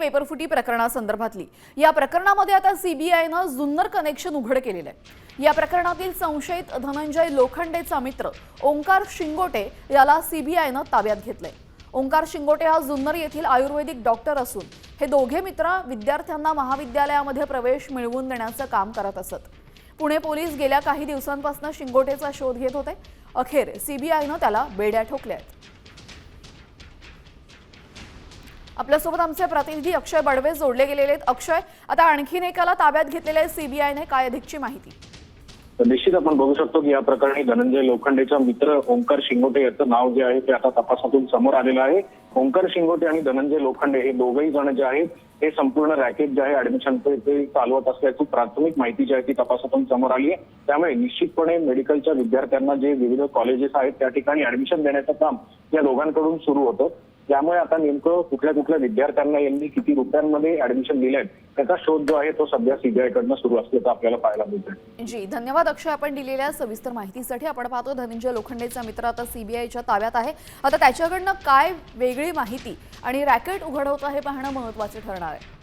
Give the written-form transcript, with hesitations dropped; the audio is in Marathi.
पेपरफुटी प्रकरणासंदर्भातली। या प्रकरणामध्ये आता सीबीआयनं जुन्नर कनेक्शन उघड केलेलं आहे। या प्रकरणातील संशयित धनंजय लोखंडेचा मित्र ओंकार शिंगोटे याला सीबीआयनं ताब्यात घेतलंय। ओंकार शिंगोटे हा जुन्नर येथील आयुर्वेदिक डॉक्टर असून हे दोघे मित्र विद्यार्थ्यांना महाविद्यालयामध्ये प्रवेश मिळवून देण्याचं काम करत असत। पुणे पोलीस गेल्या काही दिवसांपासून शिंगोटेचा शोध घेत होते। अखेर सीबीआयनं त्याला बेड्या ठोकल्या आहेत। आपल्यासोबत आमचे प्रतिनिधी अक्षय बडवे जोडले गेलेले आहेत। अक्षय, आता आणखीन एकाला ताब्यात घेतलेले आहे सीबीआयने, काय अधिकची माहिती? निश्चित आपण बघू शकतो की या प्रकरणी धनंजय लोखंडेचा मित्र ओंकार शिंगोटे याचं नाव जे आहे ते आता तपासातून समोर आलेलं आहे। ओंकार शिंगोटे आणि धनंजय लोखंडे हे दोघेही जण जे आहेत हे संपूर्ण रॅकेट जे आहे ऍडमिशन ते चालवत असल्याची प्राथमिक माहिती जी आहे ती तपासातून समोर आली आहे। त्यामुळे निश्चितपणे मेडिकलच्या विद्यार्थ्यांना जे विविध कॉलेजेस आहेत त्या ठिकाणी ऍडमिशन देण्याचं काम या दोघांकडून सुरू होतं। त्यामुळे आता नेमकं कुठल्या विद्यार्थ्यांना यांनी किती रुपयांमध्ये ऍडमिशन दिले आहेत त्याचा शोध जो आहे तो सध्या सीबीआय कडनं सुरू असल्याचं आपल्याला पाहायला मिळतंय। जी, धन्यवाद अक्षय, आपण दिलेल्या सविस्तर माहितीसाठी। आपण पाहतो धनंजय लोखंडेचा मित्र आता सीबीआयच्या ताब्यात आहे। आता त्याच्याकडनं काय वेगळी माहिती आणि रॅकेट उघड होतं हे पाहणं महत्त्वाचं ठरणार आहे।